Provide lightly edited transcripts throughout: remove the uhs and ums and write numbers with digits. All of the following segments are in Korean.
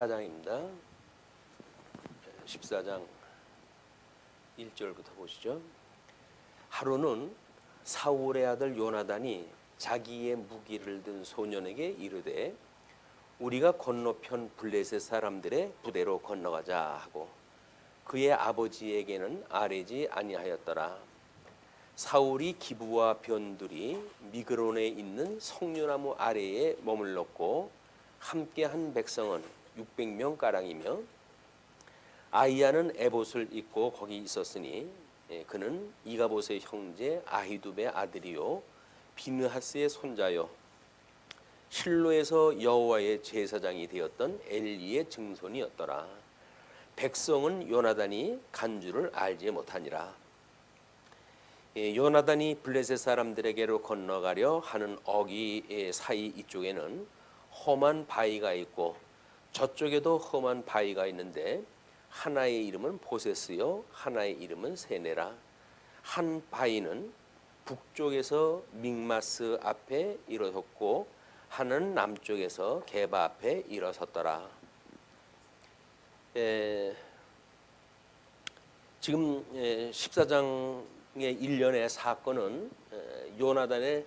14장입니다. 14장 1절부터 보시죠. 하루는 사울의 아들 요나단이 자기의 무기를 든 소년에게 이르되 우리가 건너편 블레셋 사람들의 부대로 건너가자 하고 그의 아버지에게는 아뢰지 아니하였더라. 사울이 기브와 변두리 미그론에 있는 석류나무 아래에 머물렀고 함께한 백성은 600명 가량이며 아이야는 에봇을 입고 거기 있었으니 그는 이가봇의 형제 아히두베의 아들이요 비느하스의 손자요 실로에서 여호와의 제사장이 되었던 엘리의 증손이었더라. 백성은 요나단이 간 줄을 알지 못하니라. 요나단이 블레셋 사람들에게로 건너가려 하는 어기 사이 이쪽에는 험한 바위가 있고 저쪽에도 험한 바위가 있는데 하나의 이름은 보세스요 하나의 이름은 세네라. 한 바위는 북쪽에서 믹마스 앞에 일어섰고 하나는 남쪽에서 게바 앞에 일어섰더라. 지금 14장의 일련의 사건은 요나단의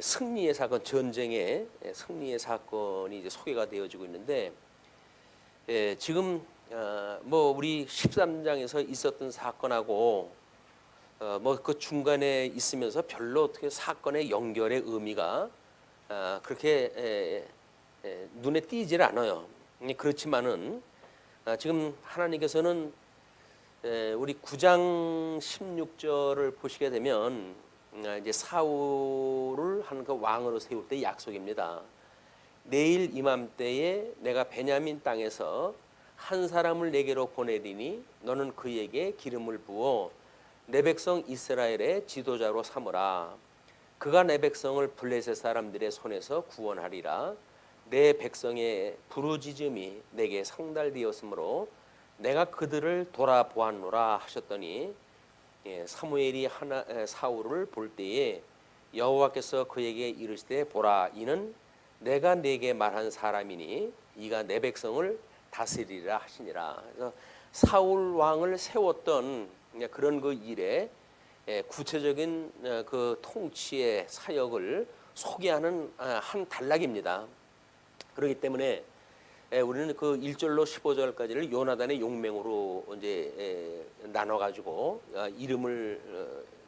승리의 사건, 전쟁의 승리의 사건이 이제 소개가 되어지고 있는데, 지금 뭐 우리 13장에서 있었던 사건하고 뭐 그 중간에 있으면서 별로 어떻게 사건의 연결의 의미가 그렇게 눈에 띄질 않아요. 그렇지만은 지금 하나님께서는 우리 9장 16절을 보시게 되면 이제 사울을 한 그 왕으로 세울 때 약속입니다. 내일 이맘때에 내가 베냐민 땅에서 한 사람을 내게로 보내리니 너는 그에게 기름을 부어 내 백성 이스라엘의 지도자로 삼으라. 그가 내 백성을 블레셋 사람들의 손에서 구원하리라. 내 백성의 부르짖음이 내게 상달되었으므로 내가 그들을 돌아보았노라 하셨더니 사무엘이 사울을 볼 때에 여호와께서 그에게 이르시되 보라 이는 내가 네게 말한 사람이니 이가 내 백성을 다스리라 하시니라. 그래서 사울 왕을 세웠던 그런 그 일에 구체적인 그 통치의 사역을 소개하는 한 단락입니다. 그렇기 때문에 우리는 그 1절로 15절까지를 요나단의 용맹으로 이제 나눠 가지고 이름을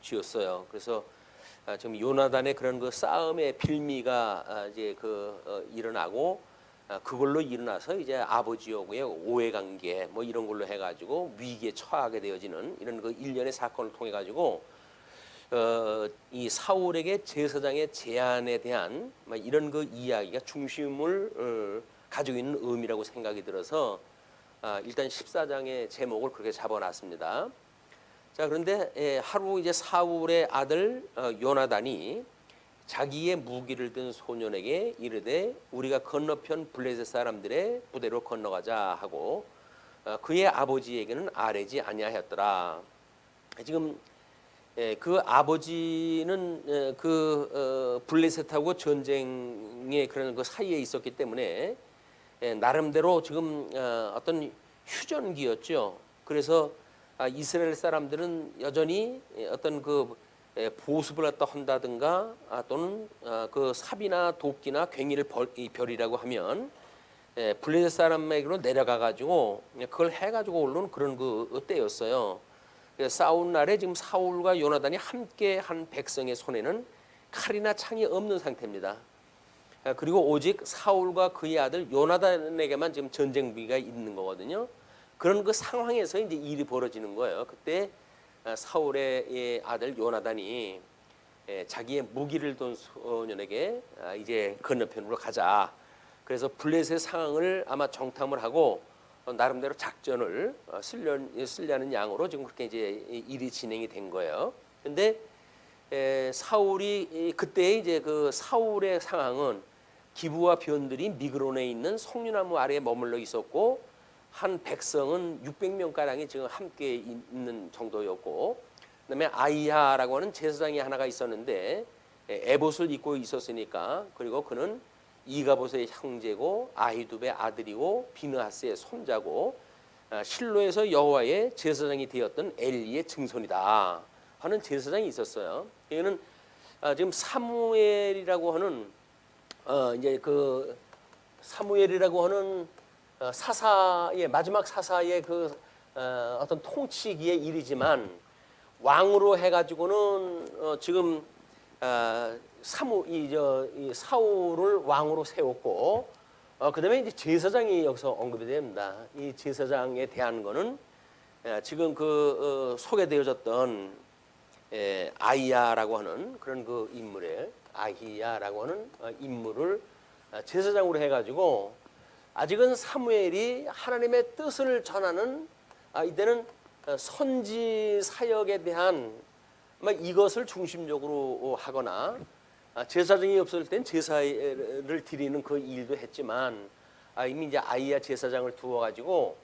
지었어요. 그래서 지금 요나단의 그런 그 싸움의 빌미가 이제 일어나고 그걸로 일어나서 이제 아버지하고의 오해 관계 뭐 이런 걸로 해가지고 위기에 처하게 되어지는 이런 그 일련의 사건을 통해 가지고 이 사울에게 제사장의 제안에 대한 이런 그 이야기가 중심을 가지고 있는 의미라고 생각이 들어서 일단 14장의 제목을 그렇게 잡아놨습니다. 자, 그런데 하루 이제 사울의 아들 요나단이 자기의 무기를 든 소년에게 이르되 우리가 건너편 블레셋 사람들의 부대로 건너가자 하고 그의 아버지에게는 아뢰지 아니하였더라. 지금 그 아버지는 그 블레셋하고 전쟁의 그런 그 사이에 있었기 때문에 나름대로 지금 어떤 휴전기였죠. 그래서 이스라엘 사람들은 여전히 어떤 그 보습을 갖다 한다든가 또는 그 삽이나 도끼나 괭이를 벼리라고 하면 블레셋 사람에게로 내려가 가지고 그걸 해 가지고 올라오는 그런 그 때였어요. 싸운 날에 지금 사울과 요나단이 함께 한 백성의 손에는 칼이나 창이 없는 상태입니다. 그리고 오직 사울과 그의 아들 요나단에게만 지금 전쟁비가 있는 거거든요. 그런 그 상황에서 이제 일이 벌어지는 거예요. 그때 사울의 아들 요나단이 자기의 무기를 든 소년에게 이제 건너편으로 가자. 그래서 블레셋의 상황을 아마 정탐을 하고 나름대로 작전을 쓰려는 양으로 지금 그렇게 이제 일이 진행이 된 거예요. 근데 사울이 그때 이제 그 사울의 상황은 기브와 변들이 미그론에 있는 석류나무 아래에 머물러 있었고 한 백성은 600명 가량이 지금 함께 있는 정도였고, 그다음에 아이야라고 하는 제사장이 하나가 있었는데 에봇을 입고 있었으니까, 그리고 그는 이가봇의 형제고 아히두베의 아들이고 비느하스의 손자고 실로에서 여호와의 제사장이 되었던 엘리의 증손이다 하는 제사장이 있었어요. 이거는 지금 사무엘이라고 하는 이제 그 사무엘이라고 하는 사사의 마지막 사사의 그 어떤 통치기의 일이지만 왕으로 해가지고는 지금 이 사울을 왕으로 세웠고 그다음에 이제 제사장이 여기서 언급이 됩니다. 이 제사장에 대한 거는 지금 그 소개되어졌던 아히야라고 하는 그런 그 인물에 아히야라고 하는 인물을 제사장으로 해가지고 아직은 사무엘이 하나님의 뜻을 전하는 이때는 선지 사역에 대한 이것을 중심적으로 하거나 제사장이 없을 땐 제사를 드리는 그 일도 했지만 이미 이제 아히야 제사장을 두어 가지고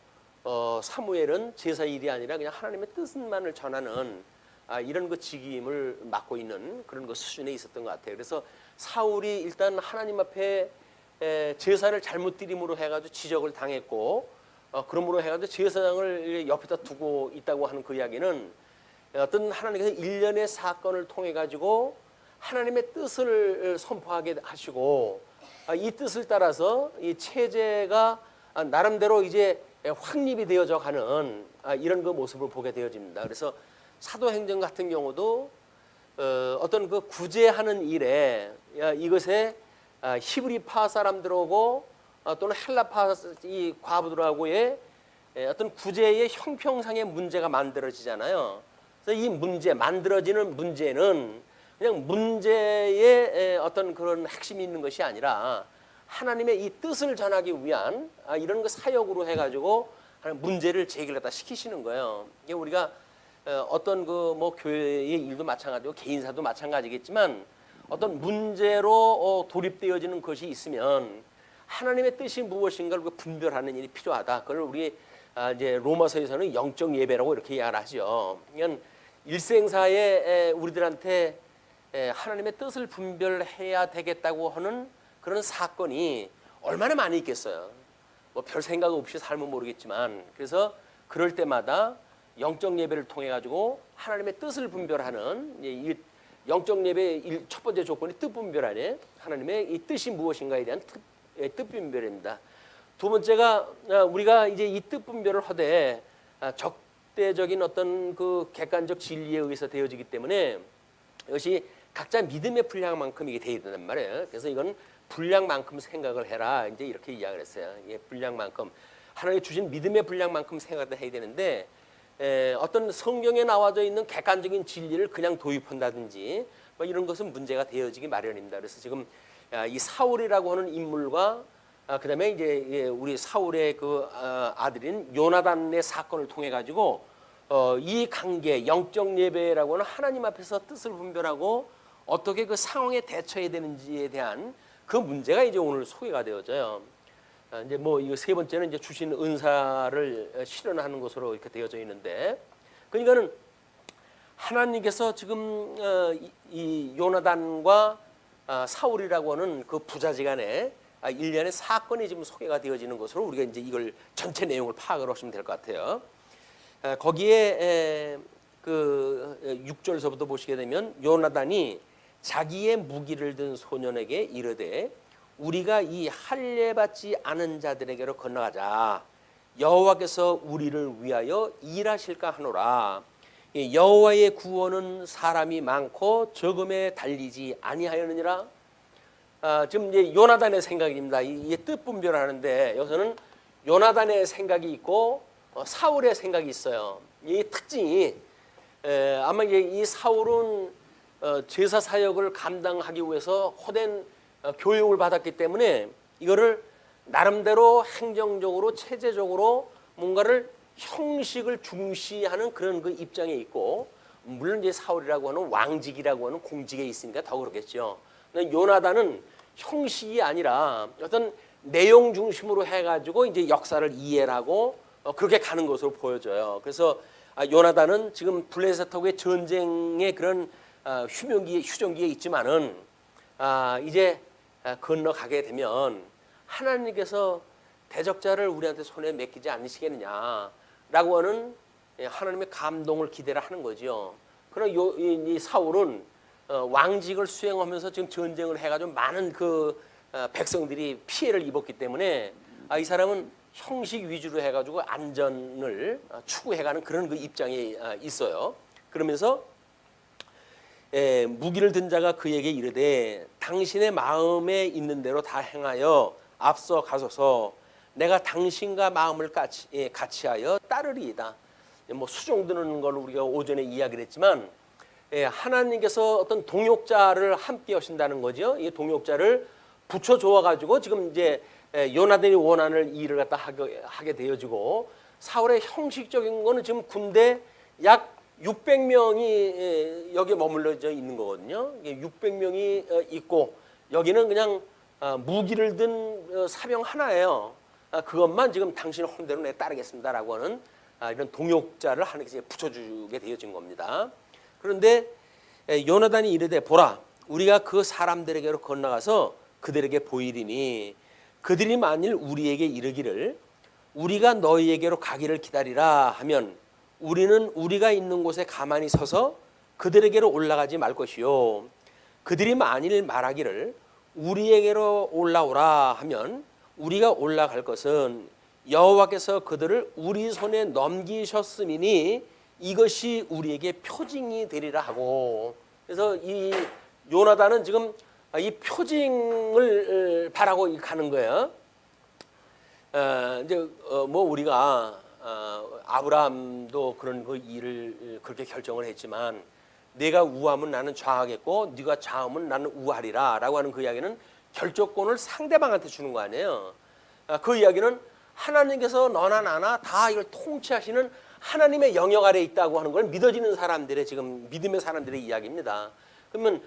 사무엘은 제사 일이 아니라 그냥 하나님의 뜻만을 전하는 이런 그 직임을 맡고 있는 그런 그 수준에 있었던 것 같아요. 그래서 사울이 일단 하나님 앞에 제사를 잘못 드림으로 해가지고 지적을 당했고 그러므로 해가지고 제사장을 옆에다 두고 있다고 하는 그 이야기는 어떤 하나님께서 일련의 사건을 통해 가지고 하나님의 뜻을 선포하게 하시고 이 뜻을 따라서 이 체제가 나름대로 이제 확립이 되어져 가는 이런 그 모습을 보게 되어집니다. 그래서 사도행전 같은 경우도 어떤 그 구제하는 일에 이것에 히브리파 사람들하고 또는 헬라파 이 과부들하고의 어떤 구제의 형평상의 문제가 만들어지잖아요. 그래서 이 문제 만들어지는 문제는 그냥 문제의 어떤 그런 핵심이 있는 것이 아니라 하나님의 이 뜻을 전하기 위한 이런 그 사역으로 해가지고 문제를 제기를 시키시는 거예요. 이게 우리가 어떤 그 뭐 교회의 일도 마찬가지고 개인사도 마찬가지겠지만 어떤 문제로 돌입되어지는 것이 있으면 하나님의 뜻이 무엇인가를 분별하는 일이 필요하다. 그걸 우리 이제 로마서에서는 영적 예배라고 이렇게 이야기를 하죠. 그러니까 일생사에 우리들한테 하나님의 뜻을 분별해야 되겠다고 하는 그런 사건이 얼마나 많이 있겠어요. 뭐 별 생각 없이 살면 모르겠지만 그래서 그럴 때마다 영적 예배를 통해 가지고 하나님의 뜻을 분별하는 이 영적 예배의 첫 번째 조건이 뜻 분별 안에 하나님의 이 뜻이 무엇인가에 대한 뜻 분별입니다. 두 번째가 우리가 이제 이 뜻 분별을 하되 적대적인 어떤 그 객관적 진리에 의해서 되어지기 때문에 이것이 각자 믿음의 분량만큼 이게 되어야 된단 말이에요. 그래서 이건 분량만큼 생각을 해라 이제 이렇게 이야기를 했어요. 예, 분량만큼 하나님 주신 믿음의 분량만큼 생각을 해야 되는데 어떤 성경에 나와져 있는 객관적인 진리를 그냥 도입한다든지 뭐 이런 것은 문제가 되어지기 마련입니다. 그래서 지금 이 사울이라고 하는 인물과 그다음에 이제 우리 사울의 그 아들인 요나단의 사건을 통해 가지고 이 관계 영적 예배라고 하는 하나님 앞에서 뜻을 분별하고 어떻게 그 상황에 대처해야 되는지에 대한 그 문제가 이제 오늘 소개가 되어져요. 이제 뭐 이거 세 번째는 이제 주신 은사를 실현하는 것으로 이렇게 되어져 있는데, 그러니까는 하나님께서 지금 이 요나단과 사울이라고 하는 그 부자지간에 일련의 사건이 지금 소개가 되어지는 것으로 우리가 이제 이걸 전체 내용을 파악을 하시면 될 것 같아요. 거기에 그 6절서부터 보시게 되면 요나단이 자기의 무기를 든 소년에게 이르되 우리가 이 할례 받지 않은 자들에게로 건너가자. 여호와께서 우리를 위하여 일하실까 하노라. 여호와의 구원은 사람이 많고 적음에 달리지 아니하였느니라. 지금 이제 요나단의 생각입니다. 이게 뜻 분별하는데 여기서는 요나단의 생각이 있고 사울의 생각이 있어요. 이 특징이 아마 이제 이 사울은 제사 사역을 감당하기 위해서 호된 교육을 받았기 때문에 이거를 나름대로 행정적으로 체제적으로 뭔가를 형식을 중시하는 그런 그 입장에 있고, 물론 이제 사울이라고 하는 왕직이라고 하는 공직에 있으니까 더 그렇겠죠. 요나단은 형식이 아니라 어떤 내용 중심으로 해가지고 이제 역사를 이해하고 그렇게 가는 것으로 보여져요. 그래서 요나단은 지금 블레셋하고의 전쟁의 그런 휴전기에 있지만은 이제 건너가게 되면 하나님께서 대적자를 우리한테 손에 맡기지 않으시겠느냐라고 하는 하나님의 감동을 기대를 하는 거죠. 그러나 이 사울은 왕직을 수행하면서 지금 전쟁을 해가지고 많은 그 백성들이 피해를 입었기 때문에 이 사람은 형식 위주로 해가지고 안전을 추구해가는 그런 그 입장에 있어요. 그러면서 무기를 든 자가 그에게 이르되 당신의 마음에 있는 대로 다 행하여 앞서 가소서. 내가 당신과 마음을 같이하여 따르리이다. 뭐 수종 드는 걸 우리가 오전에 이야기를 했지만 하나님께서 어떤 동역자를 함께 하신다는 거죠. 이 동역자를 붙여 주어 가지고 지금 이제 요나단이 원하는 일을 갖다 하게 되어지고, 사울의 형식적인 거는 지금 군대 약 600명이 여기에 머물러져 있는 거거든요. 600명이 있고 여기는 그냥 무기를 든 사병 하나예요. 그것만 지금 당신의 혼대로 내 따르겠습니다라고 하는 이런 동역자를 하나님께서 붙여주게 되어진 겁니다. 그런데 요나단이 이르되 보라, 우리가 그 사람들에게로 건너가서 그들에게 보이리니 그들이 만일 우리에게 이르기를 우리가 너희에게로 가기를 기다리라 하면 우리는 우리가 있는 곳에 가만히 서서 그들에게로 올라가지 말 것이요, 그들이 만일 말하기를 우리에게로 올라오라 하면 우리가 올라갈 것은 여호와께서 그들을 우리 손에 넘기셨음이니 이것이 우리에게 표징이 되리라 하고. 그래서 이 요나단은 지금 이 표징을 바라고 가는 거예요. 이제 뭐 우리가 아브라함도 그런 그 일을 그렇게 결정을 했지만, 내가 우하면 나는 좌하겠고 네가 좌하면 나는 우하리라라고 하는 그 이야기는 결정권을 상대방한테 주는 거 아니에요. 그 이야기는 하나님께서 너나 나나 다 이걸 통치하시는 하나님의 영역 아래에 있다고 하는 걸 믿어지는 사람들의, 지금 믿음의 사람들의 이야기입니다. 그러면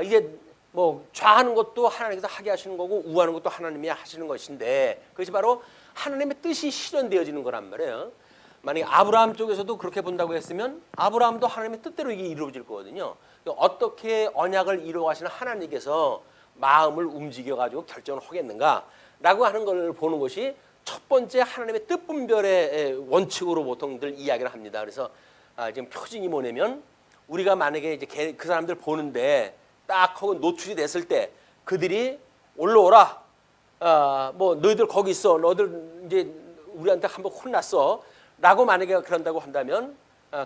이제 뭐 좌하는 것도 하나님께서 하게 하시는 거고 우하는 것도 하나님이 하시는 것인데, 그것이 바로 하나님의 뜻이 실현되어지는 거란 말이에요. 만약에 아브라함 쪽에서도 그렇게 본다고 했으면 아브라함도 하나님의 뜻대로 이게 이루어질 거거든요. 어떻게 언약을 이루어가시는 하나님께서 마음을 움직여가지고 결정을 하겠는가라고 하는 걸 보는 것이 첫 번째 하나님의 뜻 분별의 원칙으로 보통들 이야기를 합니다. 그래서 지금 표징이 뭐냐면, 우리가 만약에 이제 그 사람들 보는데 딱 하고 노출이 됐을 때 그들이 올라오라. 뭐 너희들 거기 있어. 너희들 이제 우리한테 한번 혼났어. 라고 만약에 그런다고 한다면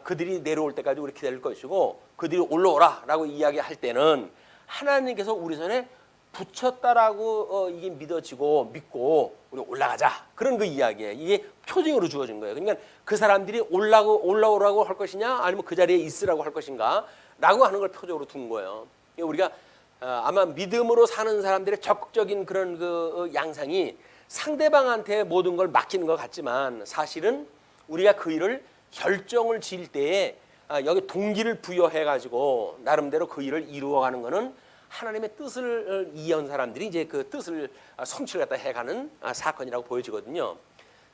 그들이 내려올 때까지 우리 기다릴 것이고, 그들이 올라오라 라고 이야기할 때는 하나님께서 우리 손에 붙였다라고 이게 믿어지고 믿고 우리 올라가자, 그런 그 이야기예요. 이게 표징으로 주어진 거예요. 그러니까 그 사람들이 올라오라고 할 것이냐 아니면 그 자리에 있으라고 할 것인가 라고 하는 걸 표적으로 둔 거예요. 우리가 아마 믿음으로 사는 사람들의 적극적인 그런 그 양상이 상대방한테 모든 걸 맡기는 것 같지만, 사실은 우리가 그 일을 결정을 지을 때에 여기 동기를 부여해 가지고 나름대로 그 일을 이루어가는 것은 하나님의 뜻을 이해한 사람들이 이제 그 뜻을 성취를 갖다 해가는 사건이라고 보여지거든요.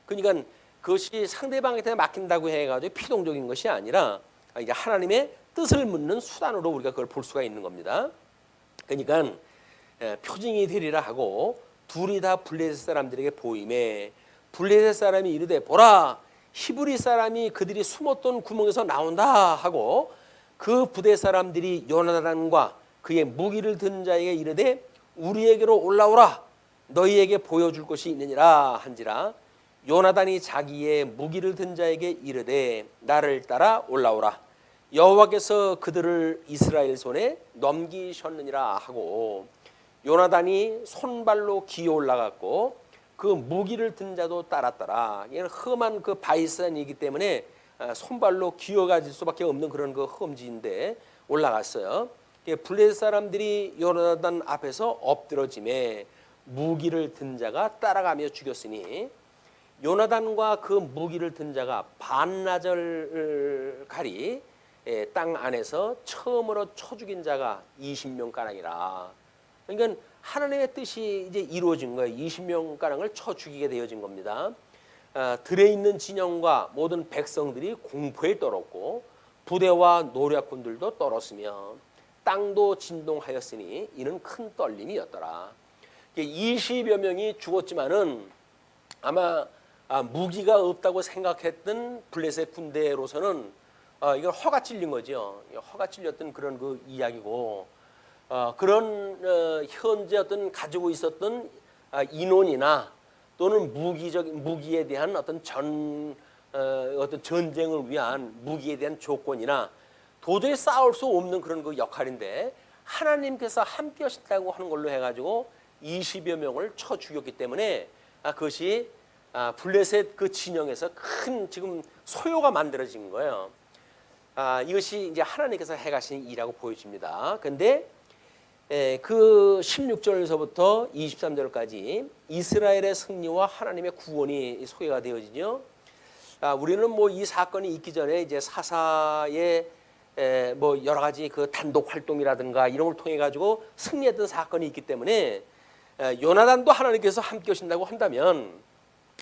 그러니까 그것이 상대방한테 맡긴다고 해가지고 피동적인 것이 아니라 이제 하나님의 뜻을 묻는 수단으로 우리가 그걸 볼 수가 있는 겁니다. 그러니까 표징이 되리라 하고 둘이 다 블레셋 사람들에게 보임에 블레셋 사람이 이르되 보라, 히브리 사람이 그들이 숨었던 구멍에서 나온다 하고, 그 부대 사람들이 요나단과 그의 무기를 든 자에게 이르되 우리에게로 올라오라, 너희에게 보여줄 것이 있느니라 한지라. 요나단이 자기의 무기를 든 자에게 이르되 나를 따라 올라오라, 여호와께서 그들을 이스라엘 손에 넘기셨느니라 하고, 요나단이 손발로 기어 올라갔고 그 무기를 든 자도 따랐더라. 이는 험한 그 바위산이기 때문에 손발로 기어가질 수밖에 없는 그런 그 험지인데 올라갔어요. 블레셋 사람들이 요나단 앞에서 엎드러짐에 무기를 든 자가 따라가며 죽였으니, 요나단과 그 무기를 든 자가 반나절 가리 땅 안에서 처음으로 쳐 죽인 자가 20명 가량이라. 그러니까 하나님의 뜻이 이제 이루어진 거예요. 20명 가량을 쳐 죽이게 되어진 겁니다. 들에 있는 진영과 모든 백성들이 공포에 떨었고 부대와 노략군들도 떨었으며 땅도 진동하였으니 이는 큰 떨림이었더라. 20여 명이 죽었지만은 아마 무기가 없다고 생각했던 블레셋 군대로서는 이걸 허가 찔린 거죠. 허가 찔렸던 그런 그 이야기고, 그런 현재 어떤 가지고 있었던 인원이나 또는 무기에 대한 어떤 어떤 전쟁을 위한 무기에 대한 조건이나 도저히 싸울 수 없는 그런 그 역할인데, 하나님께서 함께 하신다고 하는 걸로 해가지고 20여 명을 쳐 죽였기 때문에 그것이 블레셋 그 진영에서 큰 지금 소요가 만들어진 거예요. 이것이 이제 하나님께서 행하신 일이라고 보여집니다. 근데 그 16절에서부터 23절까지 이스라엘의 승리와 하나님의 구원이 소개가 되어지죠. 우리는 뭐 이 사건이 있기 전에 이제 사사의 뭐 여러 가지 그 단독 활동이라든가 이런 걸 통해 가지고 승리했던 사건이 있기 때문에 요나단도 하나님께서 함께 하신다고 한다면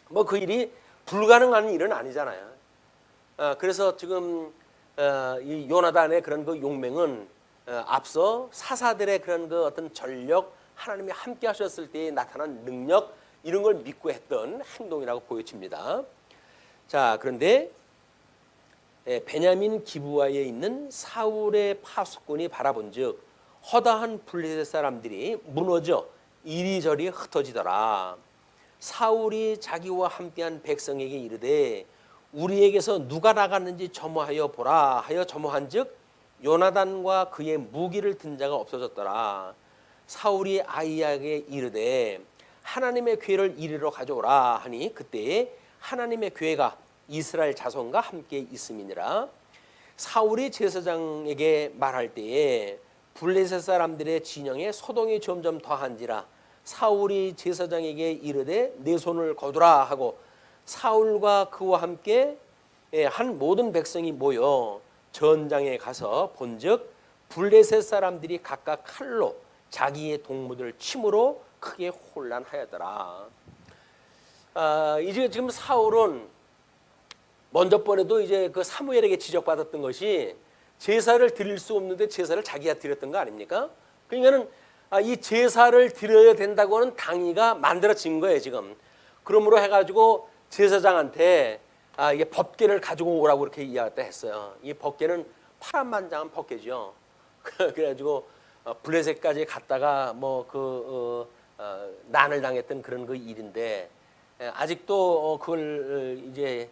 뭐 그 일이 불가능한 일은 아니잖아요. 그래서 지금 이 요나단의 그런 그 용맹은 앞서 사사들의 그런 그 어떤 전력, 하나님이 함께 하셨을 때 나타난 능력, 이런 걸 믿고 했던 행동이라고 보여집니다. 자, 그런데 베냐민 기브아에 있는 사울의 파수꾼이 바라본즉 허다한 블레셋 사람들이 무너져 이리저리 흩어지더라. 사울이 자기와 함께한 백성에게 이르되 우리에게서 누가 나갔는지 점호하여 보라 하여 점호한즉 요나단과 그의 무기를 든 자가 없어졌더라. 사울이 아히야에게 이르되 하나님의 궤를 이리로 가져오라 하니 그때에 하나님의 궤가 이스라엘 자손과 함께 있음이니라. 사울이 제사장에게 말할 때에 블레셋 사람들의 진영에 소동이 점점 더한지라 사울이 제사장에게 이르되 내 손을 거두라 하고 사울과 그와 함께 한 모든 백성이 모여 전장에 가서 본즉 블레셋 사람들이 각각 칼로 자기의 동무들 침으로 크게 혼란하였더라. 이제 지금 사울은 먼저 번에도 이제 그 사무엘에게 지적받았던 것이 제사를 드릴 수 없는데 제사를 자기가 드렸던 거 아닙니까? 그러니까는 이 제사를 드려야 된다고 하는 당위가 만들어진 거예요 지금. 그러므로 해가지고 제사장한테 이게 법궤를 가지고 오라고 이렇게 이야기했다 했어요. 이 법궤는 파란만장한 법궤죠. 그래가지고 블레셋까지 갔다가 뭐 난을 당했던 그런 그 일인데 아직도 그걸 이제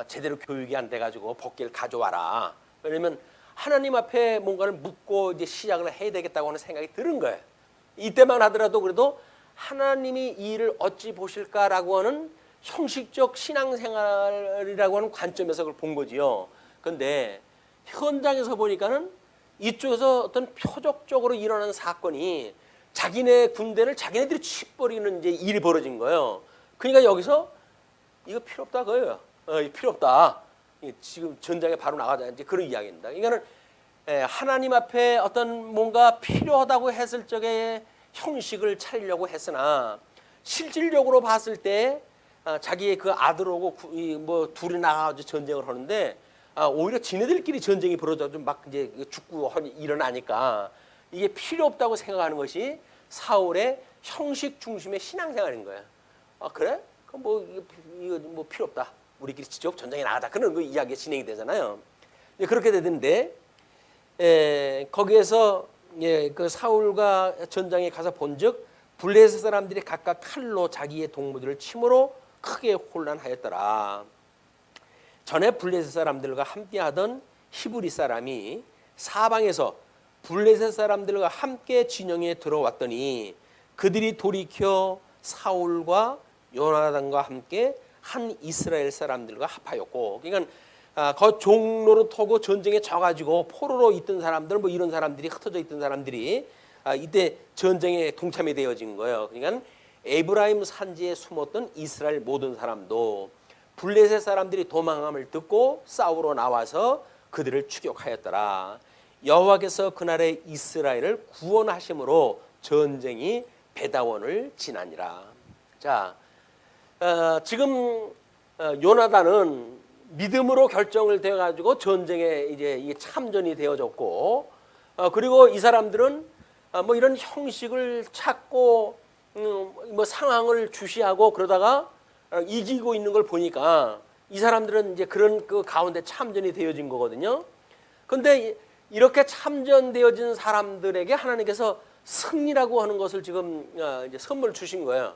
제대로 교육이 안 돼가지고 법궤를 가져와라. 왜냐면 하나님 앞에 뭔가를 묻고 이제 시작을 해야 되겠다고 하는 생각이 들은 거예요. 이때만 하더라도 그래도 하나님이 이 일을 어찌 보실까라고 하는 형식적 신앙생활이라고 하는 관점에서 그걸 본 거지요. 그런데 현장에서 보니까는 이쪽에서 어떤 표적적으로 일어나는 사건이 자기네 군대를 자기네들이 치버리는 이제 일이 벌어진 거예요. 그러니까 여기서 이거 필요 없다 그거예요. 필요 없다. 지금 전장에 바로 나가자 이제 그런 이야기입니다. 그러니까는 하나님 앞에 어떤 뭔가 필요하다고 했을 적에 형식을 차리려고 했으나 실질적으로 봤을 때 자기의 그 아들하고 뭐 둘이 나가서 전쟁을 하는데 오히려 지네들끼리 전쟁이 벌어져서 막 이제 죽고 일어나니까 이게 필요 없다고 생각하는 것이 사울의 형식 중심의 신앙생활인 거예요. 그래? 그럼 이거 뭐 필요 없다. 우리끼리 직접 전쟁에 나가자. 그런 그 이야기가 진행이 되잖아요. 그렇게 되는데 거기에서 그 사울과 전장에 가서 본즉 블레셋 사람들이 각각 칼로 자기의 동무들을 침으로 크게 혼란하였더라. 전에 블레셋 사람들과 함께하던 히브리 사람이 사방에서 블레셋 사람들과 함께 진영에 들어왔더니 그들이 돌이켜 사울과 요나단과 함께 한 이스라엘 사람들과 합하였고, 그러니까 그 종로로 타고 전쟁에 져가지고 포로로 있던 사람들, 뭐 이런 사람들이 흩어져 있던 사람들이 이때 전쟁에 동참이 되어진 거예요. 그러니까 에브라임 산지에 숨었던 이스라엘 모든 사람도 블레셋 사람들이 도망함을 듣고 싸우러 나와서 그들을 추격하였더라. 여호와께서 그날에 이스라엘을 구원하심으로 전쟁이 베다원을 지나니라. 자, 지금 요나단은 믿음으로 결정을 되어 가지고 전쟁에 이제 참전이 되어졌고, 그리고 이 사람들은 뭐 이런 형식을 찾고 뭐 상황을 주시하고 그러다가 이기고 있는 걸 보니까 이 사람들은 이제 그런 그 가운데 참전이 되어진 거거든요. 그런데 이렇게 참전되어진 사람들에게 하나님께서 승리라고 하는 것을 지금 이제 선물 주신 거예요.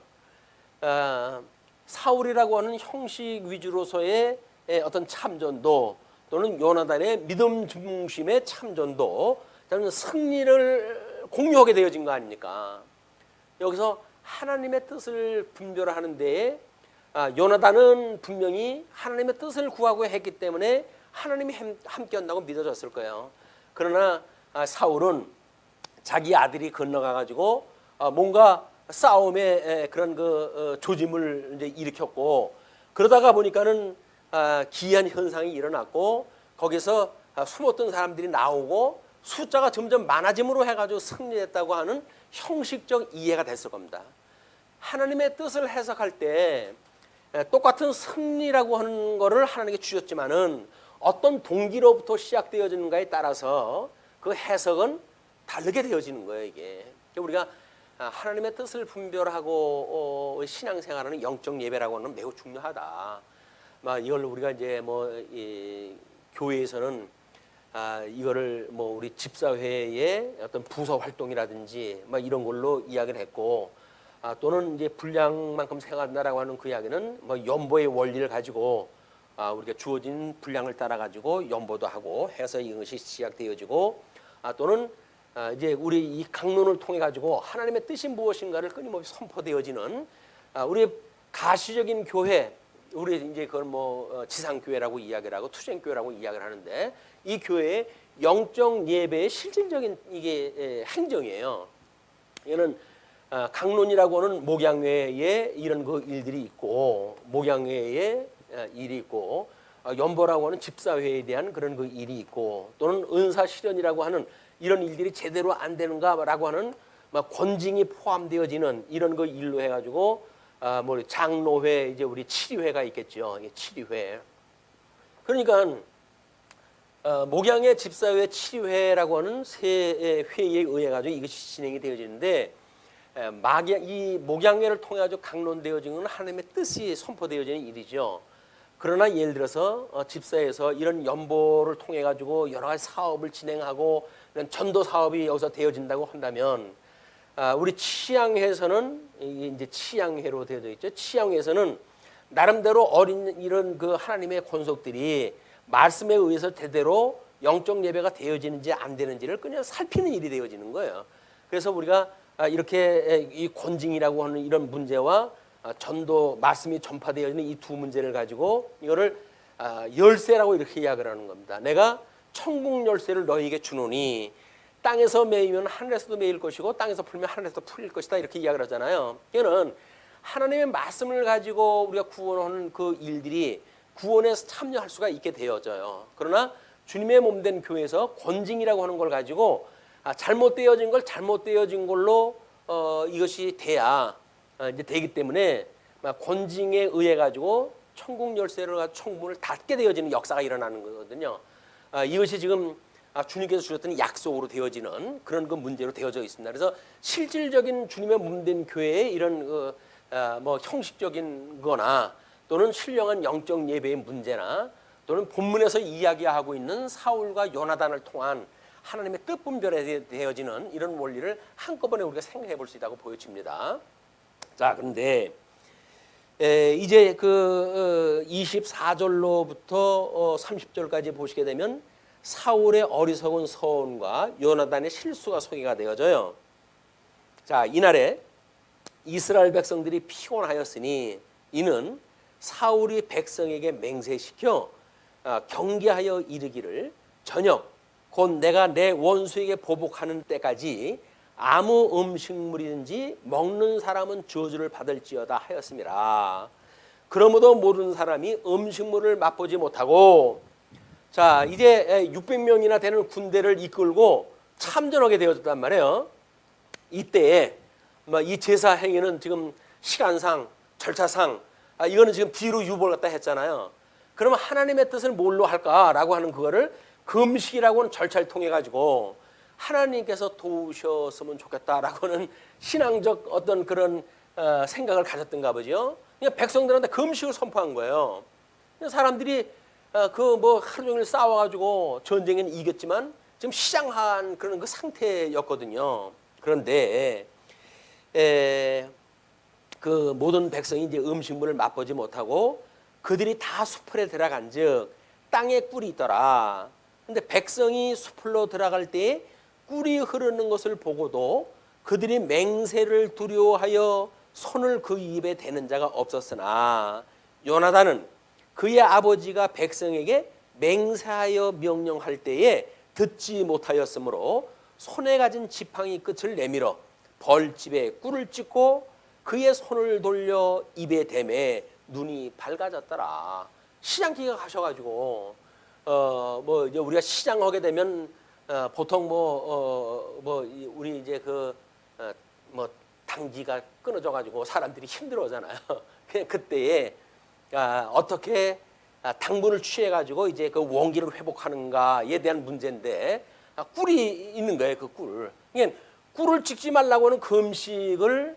사울이라고 하는 형식 위주로서의 어떤 참전도 또는 요나단의 믿음 중심의 참전도 승리를 공유하게 되어진 거 아닙니까? 여기서 하나님의 뜻을 분별하는 데에 요나단은 분명히 하나님의 뜻을 구하고 했기 때문에 하나님이 함께 한다고 믿어졌을 거예요. 그러나 사울은 자기 아들이 건너가 가지고 뭔가 싸움의 그런 그 조짐을 이제 일으켰고, 그러다가 보니까는 기이한 현상이 일어났고, 거기서 숨었던 사람들이 나오고 숫자가 점점 많아짐으로 해가지고 승리했다고 하는 형식적 이해가 됐을 겁니다. 하나님의 뜻을 해석할 때 똑같은 승리라고 하는 거를 하나님께 주셨지만은 어떤 동기로부터 시작되어지는가에 따라서 그 해석은 다르게 되어지는 거예요. 이게 우리가 하나님의 뜻을 분별하고 신앙생활하는 영적 예배라고 하는 건 매우 중요하다. 이걸 우리가 이제 이 교회에서는 이거를 우리 집사회의 어떤 부서 활동이라든지 이런 걸로 이야기를 했고, 또는 이제 분량만큼 생각한다라고 하는 그 이야기는 연보의 원리를 가지고 우리가 주어진 분량을 따라 가지고 연보도 하고 해서 이것이 시작되어지고, 또는 이제 우리 이 강론을 통해 가지고 하나님의 뜻이 무엇인가를 끊임없이 선포되어지는 우리 가시적인 교회, 우리 이제 그걸 지상교회라고 이야기를 하고 투쟁교회라고 이야기를 하는데, 이 교회의 영적 예배의 실질적인 이게 행정이에요. 얘는 강론이라고 하는 목양회에 이런 그 일들이 있고, 목양회에 일이 있고, 연보라고 하는 집사회에 대한 그런 그 일이 있고, 또는 은사 실현이라고 하는 이런 일들이 제대로 안 되는가라고 하는 권징이 포함되어지는 이런 그 일로 해가지고 장로회, 이제 우리 치리회가 있겠죠. 치리회. 그러니까 목양회, 집사회, 치리회라고 하는 세 회의에 의해 가지고 이것이 진행이 되어지는데, 이 목양회를 통해 가지고 강론되어지는 건 하나님의 뜻이 선포되어지는 일이죠. 그러나 예를 들어서 집사에서 이런 연보를 통해 가지고 여러 가지 사업을 진행하고 이런 전도 사업이 여기서 되어진다고 한다면, 우리 치양회에서는 이제 치양회로 되어져 있죠. 치양회에서는 나름대로 어린 이런 그 하나님의 권속들이 말씀에 의해서 제대로 영적 예배가 되어지는지 안 되는지를 그냥 살피는 일이 되어지는 거예요. 그래서 우리가 이렇게 이 권징이라고 하는 이런 문제와 전도 말씀이 전파되어지는 이 두 문제를 가지고 이거를 열쇠라고 이렇게 이야기를 하는 겁니다. 내가 천국 열쇠를 너희에게 주노니 땅에서 매이면 하늘에서도 매일 것이고 땅에서 풀면 하늘에서도 풀릴 것이다, 이렇게 이야기를 하잖아요. 이거는 하나님의 말씀을 가지고 우리가 구원하는 그 일들이 구원에 참여할 수가 있게 되어져요. 그러나 주님의 몸된 교회에서 권징이라고 하는 걸 가지고 잘못되어진 걸 잘못되어진 걸로 이것이 돼야 이제 되기 때문에 권징에 의해 가지고 천국 열쇠를 가지고 천국문을 닫게 되어지는 역사가 일어나는 거거든요. 이것이 지금 주님께서 주셨던 약속으로 되어지는 그런 그 문제로 되어져 있습니다. 그래서 실질적인 주님의 몸된 교회의 이런 형식적인 거나 또는 신령한 영적 예배의 문제나 또는 본문에서 이야기하고 있는 사울과 요나단을 통한 하나님의 뜻 분별에 되어지는 이런 원리를 한꺼번에 우리가 생각해 볼 수 있다고 보여집니다. 자, 그런데 이제 그 24절로부터 30절까지 보시게 되면 사울의 어리석은 서원과 요나단의 실수가 소개가 되어져요. 자, 이날에 이스라엘 백성들이 피곤하였으니 이는 사울이 백성에게 맹세시켜 경계하여 이르기를 저녁 곧 내가 내 원수에게 보복하는 때까지 아무 음식물이든지 먹는 사람은 저주를 받을지어다 하였습니다. 그러므로 모르는 사람이 음식물을 맛보지 못하고, 자, 이제 600명이나 되는 군대를 이끌고 참전하게 되어졌단 말이에요. 이때에 이 제사 행위는 지금 시간상 절차상 이거는 지금 뒤로 유보를 갖다 했잖아요. 그러면 하나님의 뜻을 뭘로 할까라고 하는 그거를 금식이라고 하는 절차를 통해 가지고 하나님께서 도우셨으면 좋겠다라고는 신앙적 어떤 그런 생각을 가졌던가 보죠. 그냥 백성들한테 금식을 선포한 거예요. 사람들이 그 뭐 하루 종일 싸워가지고 전쟁에는 이겼지만 지금 시장한 그런 그 상태였거든요. 그런데 그 모든 백성이 이제 음식물을 맛보지 못하고 그들이 다 수풀에 들어간즉 땅에 꿀이 있더라. 근데 백성이 수풀로 들어갈 때에 꿀이 흐르는 것을 보고도 그들이 맹세를 두려워하여 손을 그 입에 대는 자가 없었으나 요나단은 그의 아버지가 백성에게 맹세하여 명령할 때에 듣지 못하였으므로 손에 가진 지팡이 끝을 내밀어 벌집에 꿀을 찍고 그의 손을 돌려 입에 대매 눈이 밝아졌더라. 시장기가 가셔가지고 뭐 이제 우리가 시장하게 되면 보통 우리 이제 뭐 당기가 끊어져가지고 사람들이 힘들어하잖아요. 그냥 그때에 어떻게 당분을 취해가지고 이제 그 원기를 회복하는가에 대한 문제인데 꿀이 있는 거예요. 그 꿀. 그러니까 꿀을 찍지 말라고 하는 금식을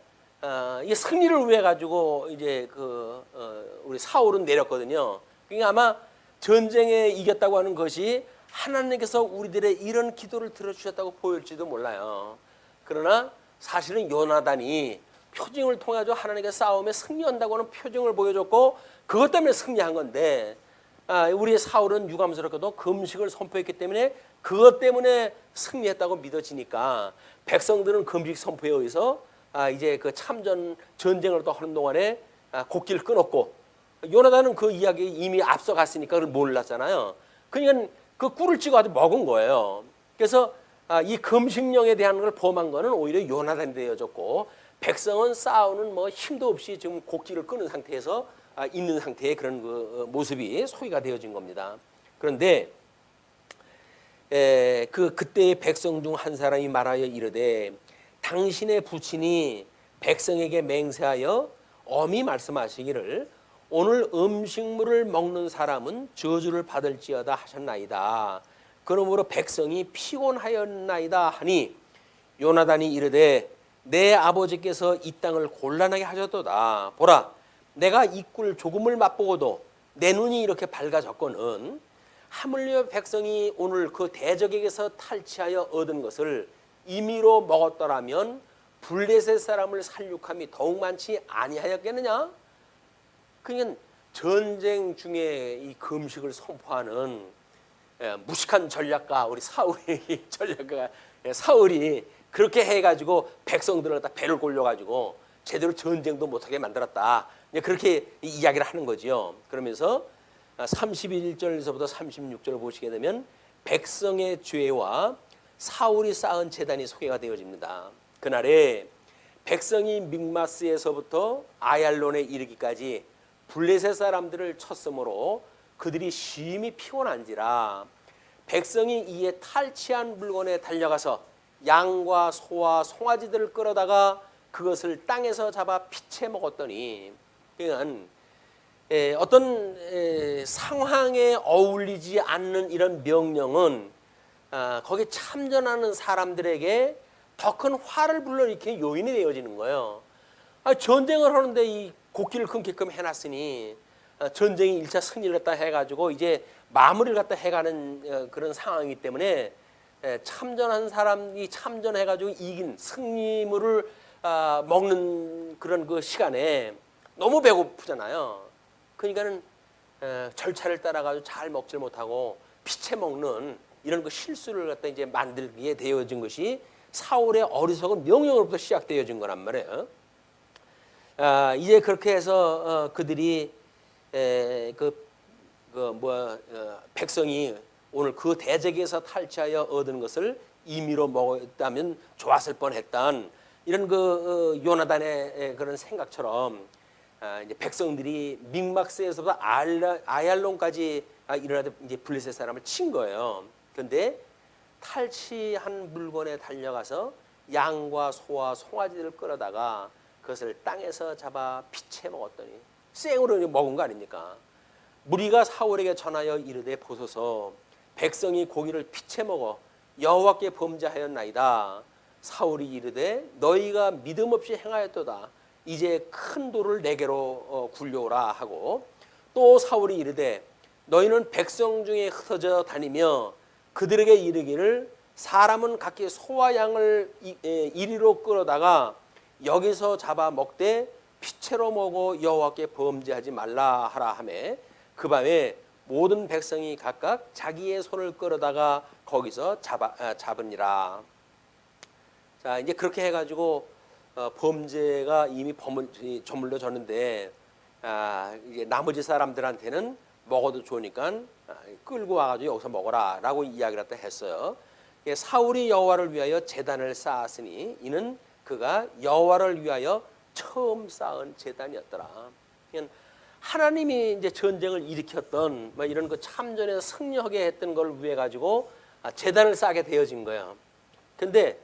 이 승리를 위해 가지고 이제 우리 사울은 내렸거든요. 그러니까 아마 전쟁에 이겼다고 하는 것이 하나님께서 우리들의 이런 기도를 들어주셨다고 보일지도 몰라요. 그러나 사실은 요나단이 표징을 통해 가지고 하나님께 싸움에 승리한다고 하는 표징을 보여줬고 그것 때문에 승리한 건데 우리 사울은 유감스럽게도 금식을 선포했기 때문에 그것 때문에 승리했다고 믿어지니까 백성들은 금식 선포에 의해서 이제 그 참전 전쟁을 또 하는 동안에 곡기를 끊었고 요나단은 그 이야기 이미 앞서갔으니까 그걸 몰랐잖아요. 그러니까 그 꿀을 찍어 가지고 먹은 거예요. 그래서 이 금식령에 대한 걸 범한 거는 오히려 요나단이 되어졌고 백성은 싸우는 뭐 힘도 없이 지금 곡기를 끊은 상태에서 있는 상태의 그런 그 모습이 소위가 되어진 겁니다. 그런데 그때의 백성 중 한 사람이 말하여 이르되 당신의 부친이 백성에게 맹세하여 엄히 말씀하시기를 오늘 음식물을 먹는 사람은 저주를 받을지어다 하셨나이다. 그러므로 백성이 피곤하였나이다 하니 요나단이 이르되 내 아버지께서 이 땅을 곤란하게 하셨도다. 보라 내가 이 꿀 조금을 맛보고도 내 눈이 이렇게 밝아졌거는 하물며 백성이 오늘 그 대적에게서 탈취하여 얻은 것을 임의로 먹었더라면 블레셋 사람을 살육함이 더욱 많지 아니하였겠느냐? 그러니까 전쟁 중에 이 금식을 선포하는 무식한 전략가 우리 사울이 그렇게 해가지고 백성들을 갖다 배를 골려가지고 제대로 전쟁도 못하게 만들었다. 그렇게 이야기를 하는 거지요. 그러면서 31절에서부터 36절을 보시게 되면 백성의 죄와 사울이 쌓은 제단이 소개가 되어집니다. 그날에 백성이 믹마스에서부터 아얄론에 이르기까지 블레셋 사람들을 쳤으므로 그들이 심히 피곤한지라 백성이 이에 탈취한 물건에 달려가서 양과 소와 송아지들을 끌어다가 그것을 땅에서 잡아 피채 먹었더니 그러니까 어떤 상황에 어울리지 않는 이런 명령은 거기에 참전하는 사람들에게 더 큰 화를 불러일으키는 요인이 되어지는 거예요. 전쟁을 하는데 이 곡기를 끊게끔 해놨으니 전쟁이 1차 승리를 갖다 해가지고 이제 마무리를 갖다 해가는 그런 상황이기 때문에 참전한 사람이 참전해가지고 이긴 승리물을 먹는 그런 그 시간에 너무 배고프잖아요. 그러니까는 절차를 따라가지고 잘 먹질 못하고 피채 먹는 이런 그 실수를 갖다 이제 만들기에 되어진 것이 사울의 어리석은 명령으로부터 시작되어진 거란 말이에요. 이제 그렇게 해서 그들이 백성이 오늘 그 대적에서 탈취하여 얻은 것을 임의로 먹었다면 좋았을 뻔했던 이런 그 요나단의 그런 생각처럼 이제 백성들이 믹막스에서부터 아얄론까지 일어나서 이제 블레셋 사람을 친 거예요. 그런데 탈취한 물건에 달려가서 양과 소와 송아지들을 끌어다가 그것을 땅에서 잡아 피채 먹었더니 생으로 먹은 거 아닙니까? 무리가 사울에게 전하여 이르되 보소서 백성이 고기를 피채 먹어 여호와께 범죄하였나이다. 사울이 이르되 너희가 믿음 없이 행하였도다. 이제 큰 돌을 내게로 굴려오라 하고, 또 사울이 이르되 너희는 백성 중에 흩어져 다니며 그들에게 이르기를 사람은 각기 소와 양을 이리로 끌어다가 여기서 잡아 먹되 피채로 먹어 여호와께 범죄하지 말라 하라 하매, 그 밤에 모든 백성이 각각 자기의 손을 끌어다가 거기서 잡으니라. 자, 이제 그렇게 해가지고 범죄가 이미 저물러졌는데, 이제 나머지 사람들한테는 먹어도 좋으니까 끌고 와가지고 여기서 먹어라라고 이야기를 했다 했어요. 사울이 여호와를 위하여 제단을 쌓았으니 이는 그가 여호와를 위하여 처음 쌓은 제단이었더라. 하나님이 이제 전쟁을 일으켰던 뭐 이런 그 참전에서 승리하게 했던 걸 위해 가지고 제단을 쌓게 되어진 거예요. 근데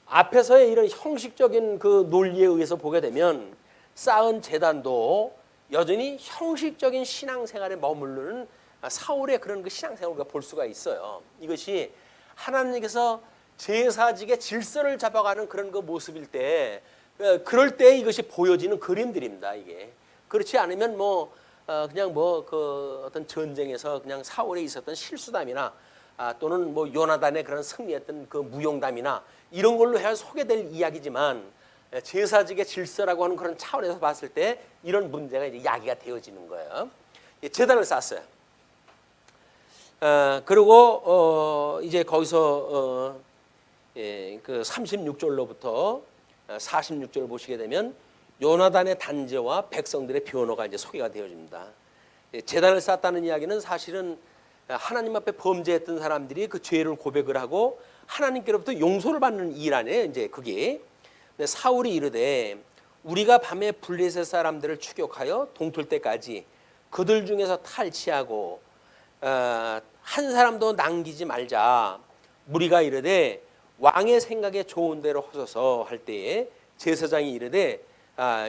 앞에서의 이런 형식적인 그 논리에 의해서 보게 되면 쌓은 제단도 여전히 형식적인 신앙생활에 머무르는 사울의 그런 그 신앙생활을 우리가 볼 수가 있어요. 이것이 하나님께서 제사직의 질서를 잡아가는 그런 그 모습일 때, 그럴 때 이것이 보여지는 그림들입니다. 이게 그렇지 않으면 뭐 그냥 뭐 그 어떤 전쟁에서 그냥 사울에 있었던 실수담이나 또는 뭐 요나단의 그런 승리했던 그 무용담이나 이런 걸로 해야 소개될 이야기지만, 제사직의 질서라고 하는 그런 차원에서 봤을 때 이런 문제가 이제 야기가 되어지는 거예요. 제단을 쌓았어요. 그리고 이제 거기서 그 36절로부터 46절 보시게 되면 요나단의 단죄와 백성들의 변호가 이제 소개가 되어집니다. 제단을 쌓았다는 이야기는 사실은 하나님 앞에 범죄했던 사람들이 그 죄를 고백을 하고 하나님께로부터 용서를 받는 일 안에 이제 그게, 사울이 이르되 우리가 밤에 블레셋 사람들을 추격하여 동틀 때까지 그들 중에서 탈취하고 한 사람도 남기지 말자. 무리가 이르되 왕의 생각에 좋은 대로 하소서 할 때에 제사장이 이르되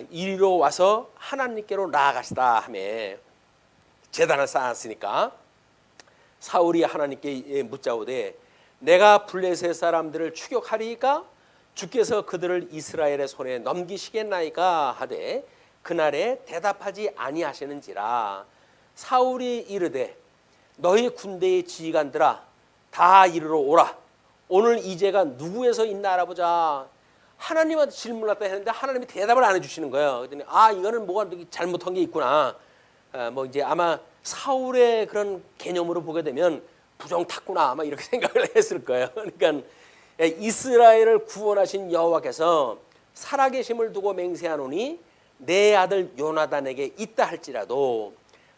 이리로 와서 하나님께로 나아가시다 하며, 제단을 쌓았으니까 사울이 하나님께 묻자오되 내가 블레셋 사람들을 추격하리이까 주께서 그들을 이스라엘의 손에 넘기시겠나이까 하되 그날에 대답하지 아니하시는지라. 사울이 이르되 너희 군대의 지휘관들아 다 이르러 오라. 오늘 이제가 누구에서 있나 알아보자. 하나님한테 질문을 했다 했는데 하나님이 대답을 안 해주시는 거예요. 그랬더니 이거는 뭐가 잘못한 게 있구나. 뭐 이제 아마 사울의 그런 개념으로 보게 되면 부정탔구나 아마 이렇게 생각을 했을 거예요. 그러니까 이스라엘을 구원하신 여호와께서 살아계심을 두고 맹세하노니 내 아들 요나단에게 있다 할지라도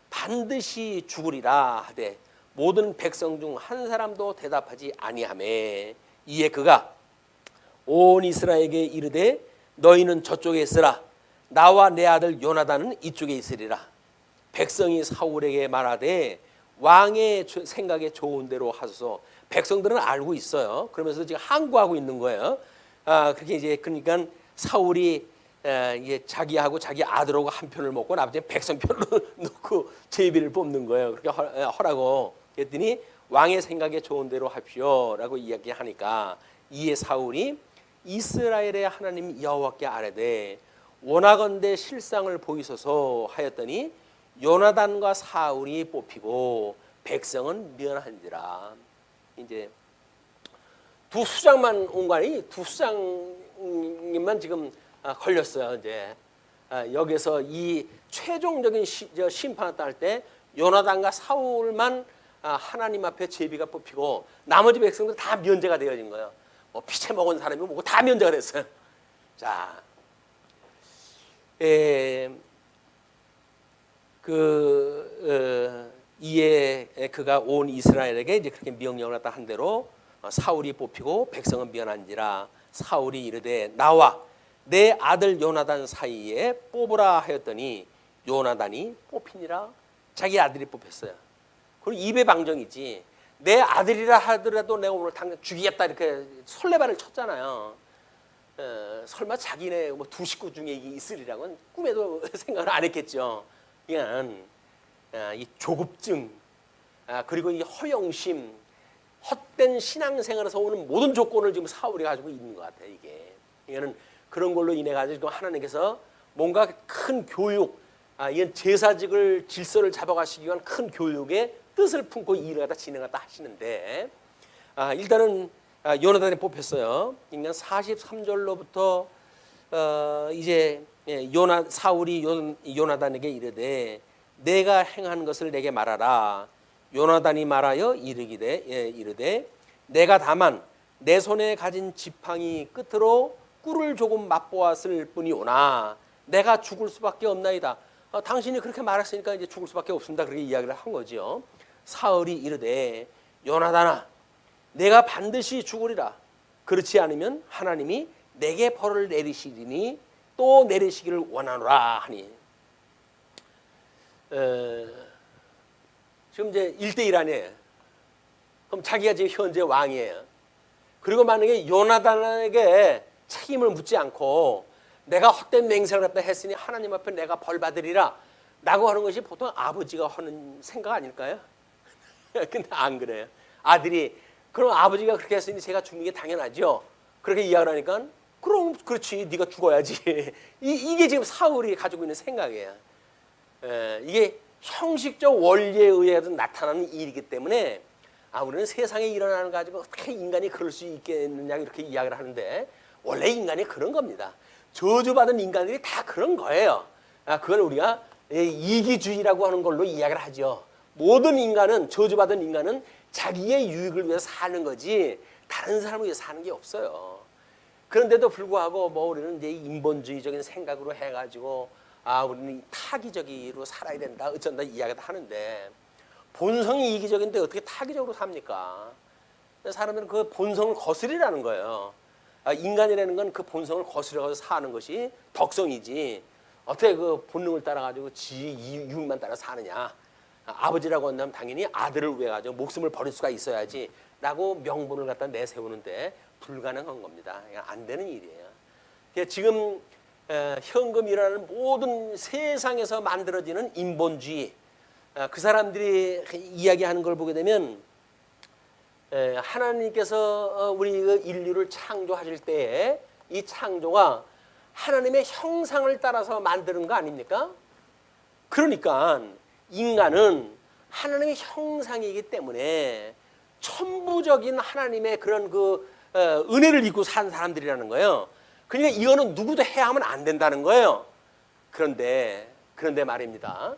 반드시 죽으리라 하되 모든 백성 중 한 사람도 대답하지 아니하매, 이에 그가 온 이스라엘에게 이르되 너희는 저쪽에 있으라. 나와 내 아들 요나단은 이쪽에 있으리라. 백성이 사울에게 말하되 왕의 생각에 좋은 대로 하소서. 백성들은 알고 있어요. 그러면서 지금 항구하고 있는 거예요. 그렇게 이제 그러니까 사울이 이제 자기하고 자기 아들하고 한 편을 먹고 나머지 백성 편으로 놓고 제비를 뽑는 거예요. 그렇게 하라고 했더니 왕의 생각에 좋은 대로 합시오라고 이야기하니까, 이에 사울이 이스라엘의 하나님 여호와께 아뢰되 원하건대 실상을 보이소서 하였더니 요나단과 사울이 뽑히고 백성은 면한지라. 이제 두 수장만 온 거 아니? 두 수장님만 지금 걸렸어요. 이제 여기서 이 최종적인 심판을 따를 때 요나단과 사울만 하나님 앞에 제비가 뽑히고 나머지 백성들 다 면제가 되어진 거예요. 뭐 피채 먹은 사람이 뭐고 다 면제가 됐어요. 자, 이에 그가 온 이스라엘에게 이제 그렇게 명령을 했다 한 대로 사울이 뽑히고 백성은 면한지라. 사울이 이르되 나와 내 아들 요나단 사이에 뽑으라 하였더니 요나단이 뽑히니라. 자기 아들이 뽑혔어요. 그리고 입의 방정이지 내 아들이라 하더라도 내가 오늘 당장 죽이겠다 이렇게 설레발을 쳤잖아요. 설마 자기네 뭐 두 식구 중에 있으리라고는 꿈에도 생각을 안 했겠죠. 그냥 이 조급증, 그리고 이 허영심, 헛된 신앙생활에서 오는 모든 조건을 지금 사울이 가지고 있는 것 같아요. 이거는 그런 걸로 인해 가지고 하나님께서 뭔가 큰 교육, 이건 제사직을 질서를 잡아가시기 위한 큰 교육의 뜻을 품고 일을 갖다 진행하다 하시는데, 일단은 요나단이 뽑혔어요. 그러니까 43절로부터 이제 사울이 요나단에게 이르되 내가 행한 것을 내게 말하라. 요나단이 말하여 이르되 내가 다만 내 손에 가진 지팡이 끝으로 꿀을 조금 맛보았을 뿐이오나 내가 죽을 수밖에 없나이다. 당신이 그렇게 말했으니까 이제 죽을 수밖에 없습니다. 그렇게 이야기를 한 거죠. 사울이 이르되 요나단아 내가 반드시 죽으리라. 그렇지 않으면 하나님이 내게 벌을 내리시리니 또 내리시기를 원하노라 하니. 지금 이제 1대1 아니에요. 그럼 자기가 지금 현재 왕이에요. 그리고 만약에 요나단에게 책임을 묻지 않고 내가 헛된 맹세를 갖다 했으니 하나님 앞에 내가 벌 받으리라 라고 하는 것이 보통 아버지가 하는 생각 아닐까요? 근데 안 그래요. 아들이 그럼 아버지가 그렇게 했으니 제가 죽는 게 당연하죠. 그렇게 이야기를 하니까 그럼 그렇지 네가 죽어야지. 이게 지금 사울이 가지고 있는 생각이에요. 이게 형식적 원리에 의해서 나타나는 일이기 때문에 우리는 세상에 일어나는 거 가지고 어떻게 인간이 그럴 수 있겠느냐 이렇게 이야기를 하는데 원래 인간이 그런 겁니다. 저주받은 인간들이 다 그런 거예요. 그걸 우리가 이기주의라고 하는 걸로 이야기를 하죠. 모든 인간은 저주받은 인간은 자기의 유익을 위해서 사는 거지 다른 사람을 위해서 사는 게 없어요. 그런데도 불구하고 우리는 이제 인본주의적인 생각으로 해가지고 우리는 타기적으로 살아야 된다 어쩐다 이야기를 하는데 본성이 이기적인데 어떻게 타기적으로 삽니까? 사람들은 그 본성을 거스리라는 거예요. 인간이라는 건 그 본성을 거스려서 사는 것이 덕성이지 어떻게 그 본능을 따라가지고 지 유익만 따라 사느냐. 아버지라고 한다면 당연히 아들을 위해 가지고 목숨을 버릴 수가 있어야지 라고 명분을 갖다 내세우는데 불가능한 겁니다. 안 되는 일이에요. 지금 현금 일어나는 모든 세상에서 만들어지는 인본주의, 그 사람들이 이야기하는 걸 보게 되면 하나님께서 우리 인류를 창조하실 때에 이 창조가 하나님의 형상을 따라서 만드는 거 아닙니까? 그러니까 인간은 하나님의 형상이기 때문에 천부적인 하나님의 그런 은혜를 입고 산 사람들이라는 거예요. 그러니까 이거는 누구도 해야 하면 안 된다는 거예요. 그런데 말입니다.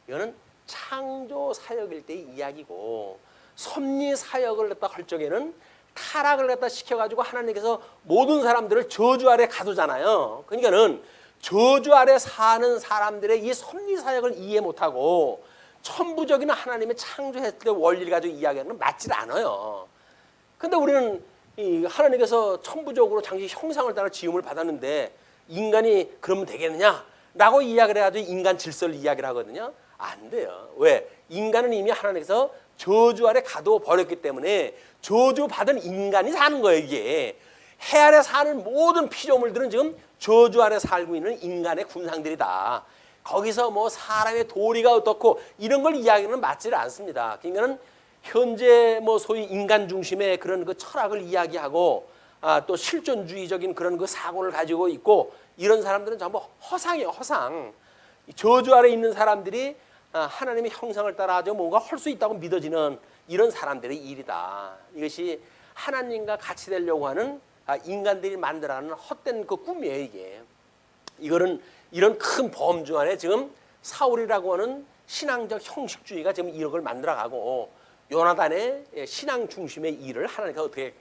이거는 창조 사역일 때의 이야기고 섭리 사역을 갖다 할 적에는 타락을 갖다 시켜가지고 하나님께서 모든 사람들을 저주 아래 가두잖아요. 그러니까는 저주 아래 사는 사람들의 이 섭리 사역을 이해 못하고 천부적인 하나님의 창조했을 때 원리를 가지고 이야기하는 건 맞질 않아요. 근데 우리는 하나님께서 천부적으로 당시 형상을 따라 지음을 받았는데 인간이 그러면 되겠느냐라고 이야기를 해가지고 인간 질서를 이야기를 하거든요. 안 돼요. 왜? 인간은 이미 하나님께서 저주 아래 가둬버렸기 때문에 저주받은 인간이 사는 거예요. 이게 해 아래 사는 모든 피조물들은 지금 저주 아래 살고 있는 인간의 군상들이다. 거기서 사람의 도리가 어떻고 이런 걸 이야기는 맞지를 않습니다. 그러니까는 현재 소위 인간 중심의 그런 그 철학을 이야기하고 또 실존주의적인 그런 그 사고를 가지고 있고 이런 사람들은 전부 허상이에요. 허상. 저주 아래 있는 사람들이 하나님의 형상을 따라서 뭔가 할 수 있다고 믿어지는 이런 사람들의 일이다. 이것이 하나님과 같이 되려고 하는 인간들이 만들어가는 헛된 그 꿈이에요. 이게 이런 큰 범주 안에 지금 사울이라고 하는 신앙적 형식주의가 지금 이런 걸 만들어가고 요나단의 신앙 중심의 일을 하나님께서 어떻게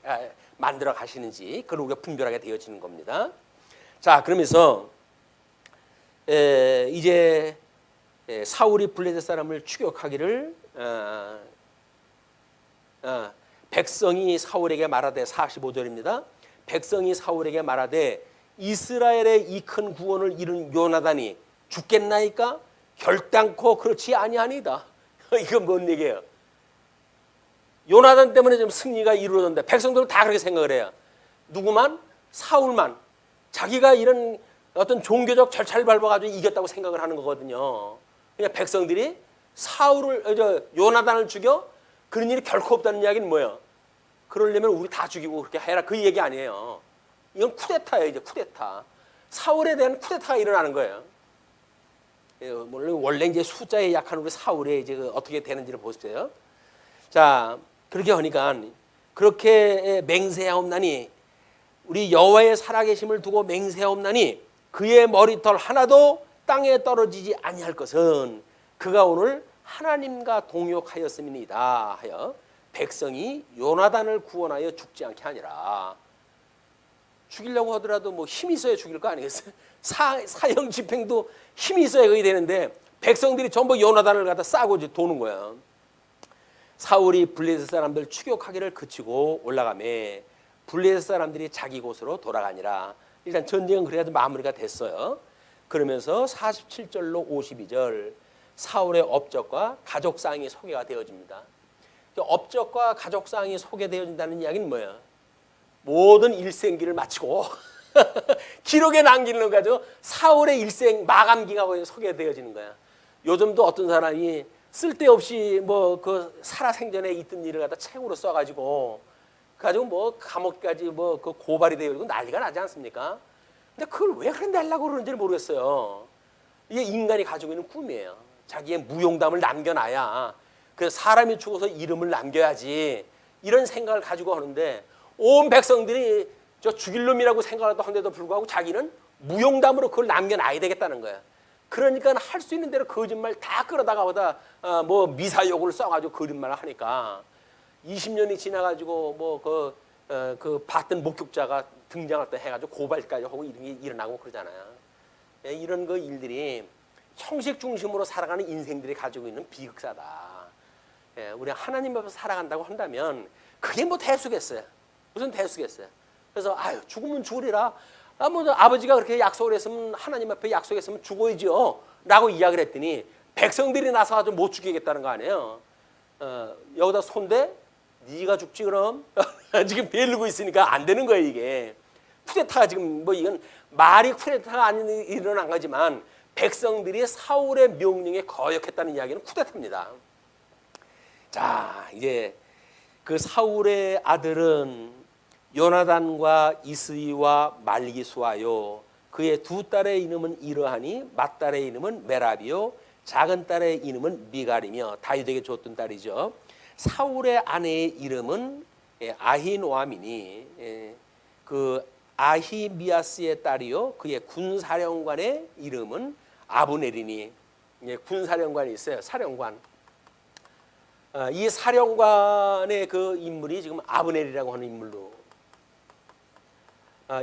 만들어 가시는지 그걸 우리가 분별하게 되어지는 겁니다. 자, 그러면서 이제 사울이 블레셋 사람을 추격하기를 백성이 사울에게 말하되 45절입니다. 백성이 사울에게 말하되 이스라엘의 이 큰 구원을 이룬 요나단이 죽겠나이까? 결단코 그렇지 아니하니이다. 이건 뭔 얘기예요? 요나단 때문에 좀 승리가 이루어졌는데 백성들은 다 그렇게 생각을 해요. 누구만? 사울만 자기가 이런 어떤 종교적 절차를 밟아가지고 이겼다고 생각을 하는 거거든요. 그러니까 백성들이 요나단을 죽여? 그런 일이 결코 없다는 이야기는 뭐예요? 그러려면 우리 다 죽이고 그렇게 해라 그 얘기 아니에요. 이건 쿠데타예요. 이제 쿠데타. 사울에 대한 쿠데타가 일어나는 거예요. 물론 원래 이제 숫자에 약한 우리 사울에 이제 어떻게 되는지를 보세요. 자, 그렇게 하니까 그렇게 맹세하옵나니 우리 여호와의 살아계심을 두고 맹세하옵나니 그의 머리털 하나도 땅에 떨어지지 아니할 것은 그가 오늘 하나님과 동역하였음이니이다 하여 백성이 요나단을 구원하여 죽지 않게 하니라. 죽이려고 하더라도 뭐 힘이 있어야 죽일 거 아니겠어요? 사형 집행도 힘이 있어야 그게 되는데 백성들이 전부 요나단을 갖다 싸고 이제 도는 거야. 사울이 블레셋 사람들 추격하기를 그치고 올라가매 블레셋 사람들이 자기 곳으로 돌아가니라. 일단 전쟁은 그래도 마무리가 됐어요. 그러면서 47절로 52절 사울의 업적과 가족상이 소개가 되어집니다. 업적과 가족상이 소개되어진다는 이야기는 뭐예요? 모든 일생기를 마치고 기록에 남기는 거죠. 사울의 일생 마감기가 소개되어지는 거야. 요즘도 어떤 사람이 쓸데없이 뭐 그 살아생전에 있던 일을 갖다 책으로 써가지고 가지고 뭐 감옥까지 뭐 그 고발이 되고 난리가 나지 않습니까? 근데 그걸 왜 그런데 하려고 그러는지 모르겠어요. 이게 인간이 가지고 있는 꿈이에요. 자기의 무용담을 남겨놔야 그 사람이 죽어서 이름을 남겨야지 이런 생각을 가지고 하는데 온 백성들이 저 죽일 놈이라고 생각을 하는데도 불구하고 자기는 무용담으로 그걸 남겨놔야 되겠다는 거야. 그러니까 할 수 있는 대로 거짓말 다 끌어다가 보다 뭐 미사욕을 써가지고 거짓말을 하니까 20년이 지나가지고 뭐 그 봤던 목격자가 등장할 때 해가지고 고발까지 하고 이런 게 일어나고 그러잖아요. 이런 그 일들이 형식 중심으로 살아가는 인생들이 가지고 있는 비극사다. 우리 하나님 앞에서 살아간다고 한다면 그게 뭐 대수겠어요. 무슨 대수겠어요. 그래서 아유 죽으면 죽으리라. 뭐 아버지가 그렇게 약속을 했으면 하나님 앞에 약속했으면 죽어야죠 라고 이야기를 했더니 백성들이 나서 아주 못 죽이겠다는 거 아니에요. 여기다 손대 네가 죽지 그럼 지금 베르고 있으니까 안 되는 거예요. 이게 쿠데타가 지금 뭐 이건 말이 쿠데타가 아닌 일어난 거지만 백성들이 사울의 명령에 거역했다는 이야기는 쿠데타입니다. 자, 이제 그 사울의 아들은 요나단과 이스이와 말기수하요 그의 두 딸의 이름은 이러하니 맏딸의 이름은 메라비요 작은 딸의 이름은 미갈이며 다윗에게 줬던 딸이죠. 사울의 아내의 이름은 아히노아미니 그 아히미아스의 딸이요 그의 군사령관의 이름은 아브넬이니 군사령관이 있어요. 사령관. 이 사령관의 그 인물이 지금 아브넬이라고 하는 인물로.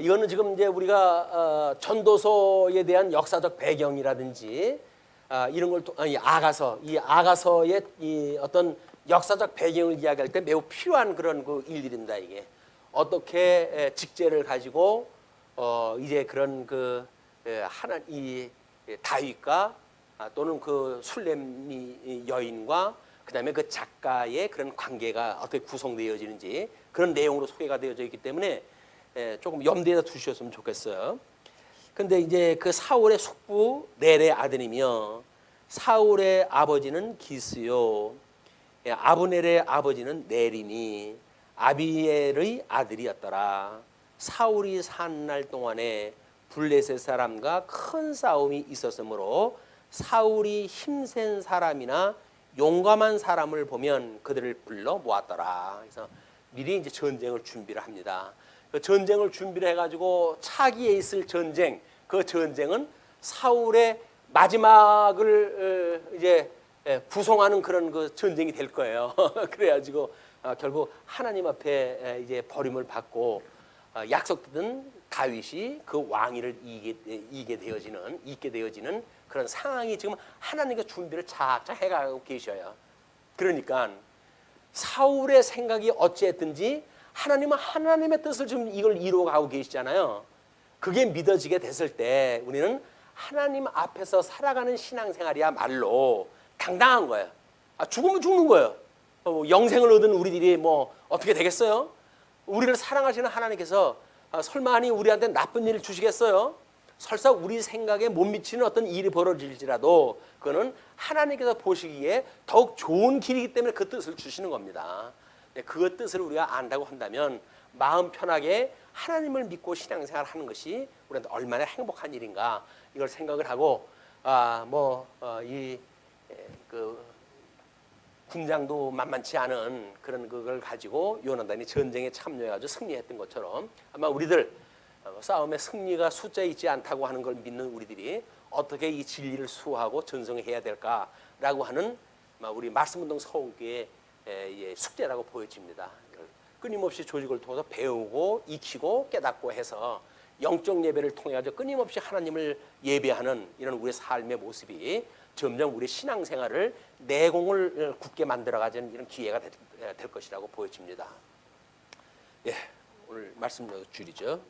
이거는 지금 이제 우리가 전도서에 대한 역사적 배경이라든지 이런 걸 이 아가서의 이 어떤 역사적 배경을 이야기할 때 매우 필요한 그런 그 일들입니다. 이게 어떻게 직제를 가지고 이제 그런 그 하나 이 다윗과 또는 그 술렘 여인과 그다음에 그 작가의 그런 관계가 어떻게 구성되어지는지 그런 내용으로 소개가 되어져 있기 때문에 조금 염두에다 두셨으면 좋겠어요. 근데 이제 그 사울의 숙부 넬의 아들이며 사울의 아버지는 기스요 아브넬의 아버지는 넬이니 아비엘의 아들이었더라. 사울이 산 날 동안에 블레셋 사람과 큰 싸움이 있었으므로 사울이 힘센 사람이나 용감한 사람을 보면 그들을 불러 모았더라. 그래서 미리 이제 전쟁을 준비를 합니다. 그 전쟁을 준비를 해가지고 차기에 있을 전쟁, 그 전쟁은 사울의 마지막을 이제 구성하는 그런 그 전쟁이 될 거예요. 그래가지고 결국 하나님 앞에 이제 버림을 받고 약속된 다윗이 그 왕위를 이게 되어지는 그런 상황이 지금 하나님과 준비를 착착 해가고 계셔요. 그러니까 사울의 생각이 어찌했든지 하나님은 하나님의 뜻을 지금 이걸 이루어가고 계시잖아요. 그게 믿어지게 됐을 때 우리는 하나님 앞에서 살아가는 신앙생활이야말로 당당한 거예요. 죽으면 죽는 거예요. 영생을 얻은 우리들이 뭐 어떻게 되겠어요? 우리를 사랑하시는 하나님께서 설마하니 우리한테 나쁜 일을 주시겠어요? 설사 우리 생각에 못 미치는 어떤 일이 벌어질지라도 그거는 하나님께서 보시기에 더욱 좋은 길이기 때문에 그 뜻을 주시는 겁니다. 그 뜻을 우리가 안다고 한다면 마음 편하게 하나님을 믿고 신앙생활 하는 것이 우리한테 얼마나 행복한 일인가 이걸 생각을 하고 그 군장도 만만치 않은 그런 그걸 가지고 요나단이 전쟁에 참여해가지고 승리했던 것처럼 아마 우리들 싸움의 승리가 숫자에 있지 않다고 하는 걸 믿는 우리들이 어떻게 이 진리를 수호하고 전승해야 될까라고 하는 우리 말씀운동 서울교회의 숙제라고 보여집니다. 끊임없이 조직을 통해서 배우고 익히고 깨닫고 해서 영적 예배를 통해 가지고 끊임없이 하나님을 예배하는 이런 우리의 삶의 모습이 점점 우리 신앙생활을 내공을 굳게 만들어가는 이런 기회가 될 것이라고 보여집니다. 오늘 말씀 줄이죠.